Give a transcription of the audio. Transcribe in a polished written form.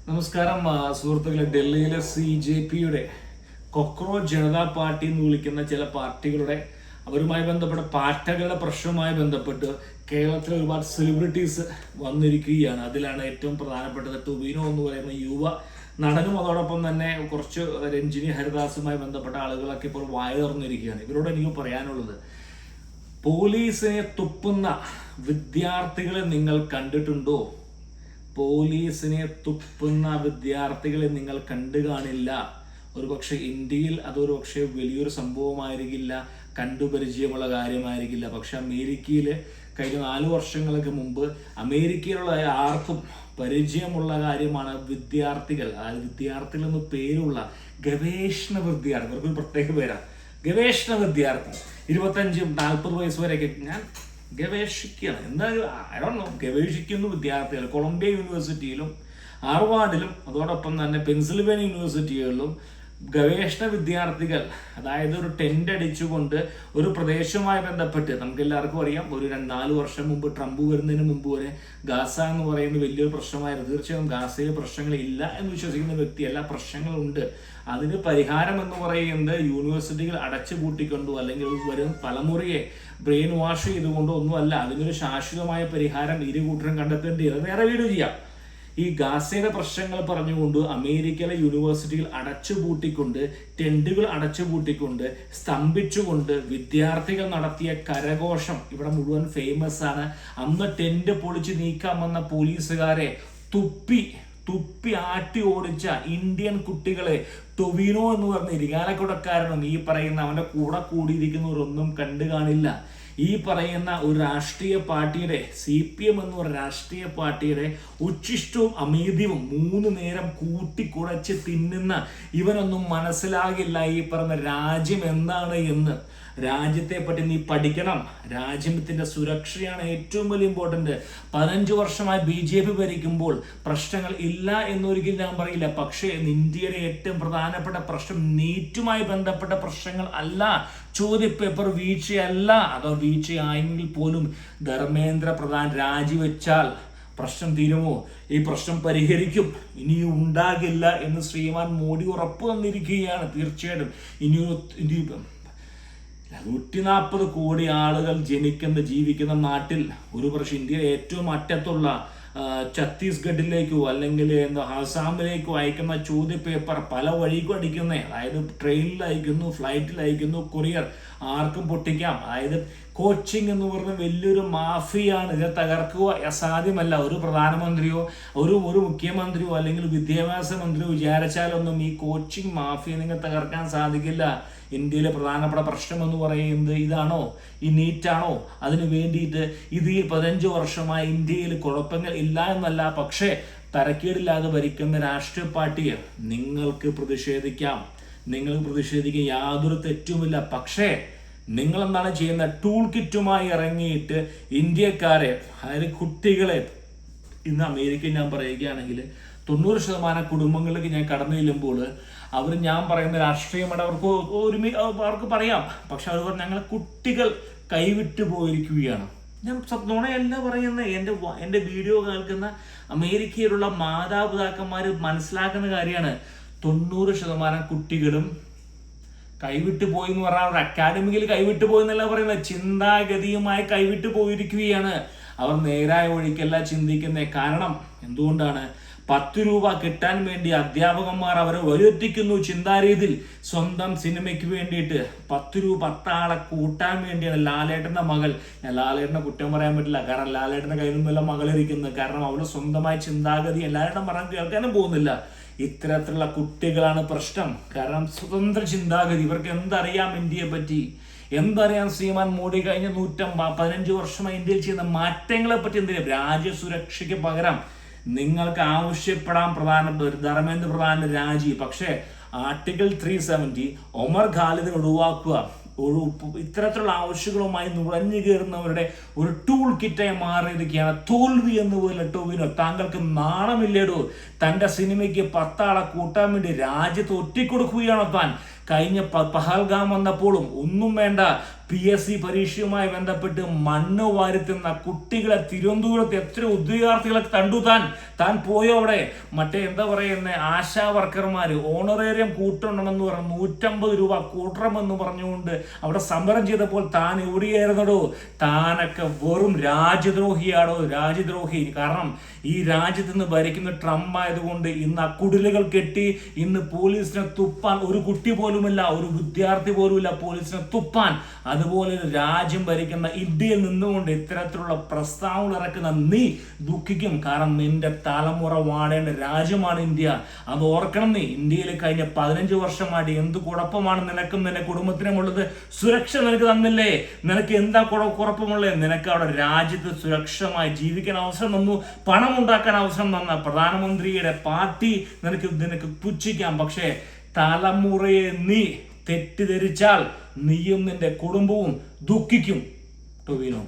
നമസ്കാരം സുഹൃത്തുക്കളെ. ഡൽഹിയിലെ CJPയുടെ കോക്രോച്ച് ജനതാ പാർട്ടി എന്ന് വിളിക്കുന്ന ചില പാർട്ടികളുടെ അവരുമായി ബന്ധപ്പെട്ട പാർട്ടികളുടെ പ്രശ്നവുമായി ബന്ധപ്പെട്ട് കേരളത്തിലെ ഒരുപാട് സെലിബ്രിറ്റീസ് വന്നിരിക്കുകയാണ്. അതിലാണ് ഏറ്റവും പ്രധാനപ്പെട്ടത് ടൊവിനോ എന്ന് പറയുന്ന യുവ നടനും അതോടൊപ്പം തന്നെ കുറച്ച് രഞ്ജിനി ഹരിദാസുമായി ബന്ധപ്പെട്ട ആളുകളൊക്കെ ഇപ്പോൾ വായ തുറന്നിരിക്കുകയാണ്. ഇവരോട് എനിക്ക് പറയാനുള്ളത്, പോലീസിനെ തുപ്പുന്ന വിദ്യാർത്ഥികളെ നിങ്ങൾ കണ്ടിട്ടുണ്ടോ? പോലീസിനെ തുപ്പുന്ന വിദ്യാർത്ഥികളെ നിങ്ങൾ കണ്ടു കാണില്ല. ഒരുപക്ഷെ ഇന്ത്യയിൽ അതൊരു പക്ഷേ വലിയൊരു സംഭവമായിരിക്കില്ല, കണ്ടുപരിചയമുള്ള കാര്യമായിരിക്കില്ല. പക്ഷെ അമേരിക്കയിൽ കഴിഞ്ഞ 4 വർഷങ്ങൾക്ക് മുമ്പ് അമേരിക്കയിലുള്ള ആർക്കും പരിചയമുള്ള കാര്യമാണ് വിദ്യാർത്ഥികൾ. അതായത് വിദ്യാർത്ഥികൾ എന്ന് പേരുള്ള ഗവേഷണ വിദ്യാർത്ഥി, ഇവർക്കൊരു പ്രത്യേക പേരാണ് ഗവേഷണ വിദ്യാർത്ഥി. 25-40 വയസ്സ് വരെയൊക്കെ ഞാൻ ഗവേഷിക്കുകയാണ്, എന്താ ഗവേഷിക്കുന്നു വിദ്യാർത്ഥികൾ. കൊളംബിയ യൂണിവേഴ്സിറ്റിയിലും ഹാർവാർഡിലും അതോടൊപ്പം തന്നെ പെൻസിൽവേനിയ യൂണിവേഴ്സിറ്റികളിലും ഗവേഷണ വിദ്യാർത്ഥികൾ, അതായത് ഒരു ടെന്റ് അടിച്ചുകൊണ്ട് ഒരു പ്രദേശവുമായി ബന്ധപ്പെട്ട്, നമുക്ക് എല്ലാവർക്കും അറിയാം, ഒരു 4 വർഷം മുമ്പ് ട്രംപ് വരുന്നതിന് മുമ്പ് വരെ ഗാസ എന്ന് പറയുന്നത് വലിയൊരു പ്രശ്നമായിരുന്നു. തീർച്ചയായും ഗാസയിൽ പ്രശ്നങ്ങളില്ല എന്ന് വിശ്വസിക്കുന്ന വ്യക്തിയല്ല, പ്രശ്നങ്ങളുണ്ട്. അതിന് പരിഹാരം എന്ന് പറയുന്നത് യൂണിവേഴ്സിറ്റികൾ അടച്ചു പൂട്ടിക്കൊണ്ടോ അല്ലെങ്കിൽ വരും തലമുറയെ ബ്രെയിൻ വാഷ് ചെയ്തുകൊണ്ടോ ഒന്നുമല്ല. അതിനൊരു ശാശ്വതമായ പരിഹാരം ഇരു കൂട്ടരും കണ്ടെത്തേണ്ടത്. വേറെ വീഡിയോ ചെയ്യാം. ഈ ഗാസയുടെ പ്രശ്നങ്ങൾ പറഞ്ഞുകൊണ്ട് അമേരിക്കയിലെ യൂണിവേഴ്സിറ്റികൾ അടച്ചുപൂട്ടിക്കൊണ്ട്, ടെന്റുകൾ അടച്ചുപൂട്ടിക്കൊണ്ട്, സ്തംഭിച്ചുകൊണ്ട് വിദ്യാർത്ഥികൾ നടത്തിയ കരഘോഷം ഇവിടെ മുഴുവൻ ഫേമസ് ആണ്. അന്ന് ടെന്റ് പൊളിച്ച് നീക്കാമെന്ന പോലീസുകാരെ തുപ്പി ആട്ടി ഓടിച്ച ഇന്ത്യൻ കുട്ടികളെ ടൊവിനോ എന്ന് പറഞ്ഞ ഇരിങ്ങാലക്കുടക്കാരനും ഈ പറയുന്ന അവന്റെ കൂടെ കൂടിയിരിക്കുന്നവരൊന്നും കണ്ടു കാണില്ല. ഈ പറയുന്ന ഒരു രാഷ്ട്രീയ പാർട്ടിയുടെ CPM എന്ന് പറയുന്ന രാഷ്ട്രീയ പാർട്ടിയുടെ ഉച്ഛിഷ്ടവും അമീതിയും 3 നേരം കൂട്ടിക്കുഴച്ച് തിന്നുന്ന ഇവനൊന്നും മനസ്സിലാകില്ല ഈ പറഞ്ഞ രാജ്യം എന്താണ് എന്ന്. രാജ്യത്തെ പറ്റി നീ പഠിക്കണം. രാജ്യത്തിന്റെ സുരക്ഷയാണ് ഏറ്റവും വലിയ ഇമ്പോർട്ടന്റ്. 15 വർഷമായി BJP ഭരിക്കുമ്പോൾ പ്രശ്നങ്ങൾ ഇല്ല എന്നൊരിക്കലും ഞാൻ പറയില്ല. പക്ഷേ ഇന്ത്യയുടെ ഏറ്റവും പ്രധാനപ്പെട്ട പ്രശ്നം നീറ്റുമായി ബന്ധപ്പെട്ട പ്രശ്നങ്ങൾ അല്ല, ചോദ്യപേപ്പർ വീഴ്ചയല്ല. അതോ വീഴ്ചയായെങ്കിൽ പോലും ധർമ്മേന്ദ്ര പ്രധാൻ രാജിവെച്ചാൽ പ്രശ്നം തീരുമോ? ഈ പ്രശ്നം പരിഹരിക്കും, ഇനിയും ഉണ്ടാകില്ല എന്ന് ശ്രീമാൻ മോഡി ഉറപ്പ് തന്നിരിക്കുകയാണ്. തീർച്ചയായിട്ടും ഇനി 140 കോടി ആളുകൾ ജീവിക്കുന്ന നാട്ടിൽ ഒരു പക്ഷേ ഇന്ത്യയിലെ ഏറ്റവും അറ്റത്തുള്ള ഛത്തീസ്ഗഡിലേക്കോ അല്ലെങ്കിൽ ആസാമിലേക്കോ അയക്കുന്ന ചോദ്യപേപ്പർ പല വഴിക്കും അടിക്കുന്നേ. അതായത് ട്രെയിനിൽ അയക്കുന്നു, ഫ്ലൈറ്റിൽ അയക്കുന്നു, കൊറിയർ ആർക്കും പൊട്ടിക്കാം. അതായത് കോച്ചിങ് എന്ന് പറഞ്ഞ വലിയൊരു മാഫിയാണ്. ഇത് തകർക്കുക അസാധ്യമല്ല. ഒരു പ്രധാനമന്ത്രിയോ ഒരു മുഖ്യമന്ത്രിയോ അല്ലെങ്കിൽ വിദ്യാഭ്യാസ മന്ത്രിയോ വിചാരിച്ചാലൊന്നും ഈ കോച്ചിങ് മാഫിയ നിങ്ങൾ തകർക്കാൻ സാധിക്കില്ല. ഇന്ത്യയിലെ പ്രധാനപ്പെട്ട പ്രശ്നം എന്ന് പറയുന്നത് ഇതാണോ? ഈ നീറ്റാണോ? അതിന് വേണ്ടിയിട്ട് ഇത് ഈ 15 വർഷമായി ഇന്ത്യയിൽ കുഴപ്പങ്ങൾ ഇല്ല എന്നല്ല, പക്ഷേ തരക്കേടില്ലാതെ ഭരിക്കുന്ന രാഷ്ട്രീയ പാർട്ടിയെ നിങ്ങൾക്ക് പ്രതിഷേധിക്കാം. യാതൊരു തെറ്റുമില്ല. പക്ഷേ നിങ്ങൾ എന്താണ് ചെയ്യുന്ന? ടൂൾ കിറ്റുമായി ഇറങ്ങിയിട്ട് ഇന്ത്യക്കാരെ, അതായത് കുട്ടികളെ, ഇന്ന് അമേരിക്ക ഞാൻ പറയുകയാണെങ്കിൽ 90% കുടുംബങ്ങളിലേക്ക് ഞാൻ കടന്നു ചെല്ലുമ്പോൾ ഞാൻ പറയുന്ന രാഷ്ട്രീയമായിട്ട് അവർക്ക് പറയാം. പക്ഷെ അവർ ഞങ്ങളെ കുട്ടികൾ കൈവിട്ടു പോയിരിക്കുകയാണ്. ഞാൻ നുണയല്ല പറയുന്നത്. എൻ്റെ വീഡിയോ കേൾക്കുന്ന അമേരിക്കയിലുള്ള മാതാപിതാക്കന്മാർ മനസ്സിലാക്കുന്ന കാര്യമാണ്. 90% കുട്ടികളും കൈവിട്ടു പോയി എന്ന് പറഞ്ഞാൽ അവർ അക്കാഡമിക്കലി കൈവിട്ടു പോയെന്നല്ല പറയുന്നത്, ചിന്താഗതിയുമായി കൈവിട്ടു പോയിരിക്കുകയാണ്. അവർ നേരായ വഴിക്കല്ല ചിന്തിക്കുന്നത്. കാരണം എന്തുകൊണ്ടാണ്? 10 രൂപ കിട്ടാൻ വേണ്ടി അധ്യാപകന്മാർ അവരെ വരുത്തിക്കുന്നു ചിന്താരീതിയിൽ. സ്വന്തം സിനിമയ്ക്ക് വേണ്ടിയിട്ട് 10 ആളെ കൂട്ടാൻ വേണ്ടിയാണ് ലാലേട്ടന്റെ മകൾ. ഞാൻ ലാലേട്ടനെ കുറ്റം പറയാൻ പറ്റില്ല, കാരണം ലാലേട്ടന്റെ കയ്യിൽ നിന്നല്ല മകളിരിക്കുന്നത്. കാരണം അവരുടെ സ്വന്തമായ ചിന്താഗതി എല്ലാവരുടെ പറയാൻ കേൾക്കാനും പോകുന്നില്ല. ഇത്തരത്തിലുള്ള കുട്ടികളാണ് പ്രശ്നം. കാരണം സ്വതന്ത്ര ചിന്താഗതി, ഇവർക്ക് എന്തറിയാം ഇന്ത്യയെ പറ്റി, എന്തറിയാം ശ്രീമാൻ മോഡി കഴിഞ്ഞ 15 വർഷമായി ഇന്ത്യയിൽ ചെയ്യുന്ന മാറ്റങ്ങളെ പറ്റി എന്തിനാ? രാജ്യസുരക്ഷയ്ക്ക് പകരം നിങ്ങൾക്ക് ആവശ്യപ്പെടാൻ ധർമ്മേന്ദ്ര പ്രധാന്റെ രാജി. പക്ഷേ ആർട്ടിക്കിൾ 370 ഒമർ ഖാലിദിനെ ഒഴിവാക്കുക, ഇത്തരത്തിലുള്ള ആവശ്യങ്ങളുമായി നുഴഞ്ഞു കയറുന്നവരുടെ ഒരു ടൂൾ കിറ്റായി മാറിയിരിക്കുകയാണ്. തോൽവി എന്ന് പോലെ ടൊവിനോ, താങ്കൾക്ക് നാണമില്ലേടോ? തന്റെ സിനിമയ്ക്ക് 10 ആളെ കൂട്ടാൻ വേണ്ടി രാജ്യത്ത് ഒറ്റിക്കൊടുക്കുകയാണോ താൻ? കഴിഞ്ഞ പഹൽഗാം വന്നപ്പോഴും ഒന്നും വേണ്ട, PSC പരീക്ഷയുമായി ബന്ധപ്പെട്ട് മണ്ണ് വാരുത്തുന്ന കുട്ടികളെ തിരുവനന്തപുരത്ത് എത്ര ഉദ്യോഗാർത്ഥികളെ കണ്ടു താൻ പോയോ അവിടെ? മറ്റേ എന്താ പറയുന്ന ആശാ വർക്കർമാർ ഓണറേറിയം കൂട്ടണമെന്ന് പറഞ്ഞു, 150 രൂപ കൂട്ടണമെന്ന് പറഞ്ഞുകൊണ്ട് അവിടെ സമരം ചെയ്തപ്പോൾ താൻ എവിടെയായിരുന്നടോ? താനൊക്കെ വെറും രാജ്യദ്രോഹിയാടോ, രാജ്യദ്രോഹി. കാരണം ഈ രാജ്യത്ത് നിന്ന് ഭരിക്കുന്ന ട്രംപ് ആയതുകൊണ്ട് ഇന്ന് അക്കുടിലുകൾ കെട്ടി ഇന്ന് പോലീസിനെ തുപ്പാൻ ഒരു കുട്ടി പോലുമില്ല, ഒരു വിദ്യാർത്ഥി പോലുമില്ല പോലീസിനെ തുപ്പാൻ. അതുപോലെ രാജ്യം ഭരിക്കുന്ന ഇന്ത്യയിൽ നിന്നുകൊണ്ട് ഇത്തരത്തിലുള്ള പ്രസ്താവന ഇറക്കുന്ന നീ ദുഃഖിക്കും. കാരണം നിന്റെ തലമുറ വാടേണ്ട രാജ്യമാണ് ഇന്ത്യ. അത് ഓർക്കണം. നീ ഇന്ത്യയിൽ കഴിഞ്ഞ 15 വർഷമായിട്ട് എന്ത് കുഴപ്പമാണ് നിനക്കും നിന്റെ കുടുംബത്തിനും ഉള്ളത്? സുരക്ഷ നിനക്ക് തന്നില്ലേ? നിനക്ക് എന്താ കുഴപ്പമുള്ളത്? നിനക്ക് അവിടെ രാജ്യത്ത് സുരക്ഷമായി ജീവിക്കാൻ അവസരം തന്നു, പണം ഉണ്ടാക്കാൻ അവസരം തന്ന പ്രധാനമന്ത്രിയുടെ പാർട്ടി നിനക്ക് പുച്ഛിക്കാം. പക്ഷേ തലമുറയെ നീ തെറ്റിദ്ധരിച്ചാൽ നീയും നിന്റെ കുടുംബവും ദുഃഖിക്കും. ടൊവിനോ.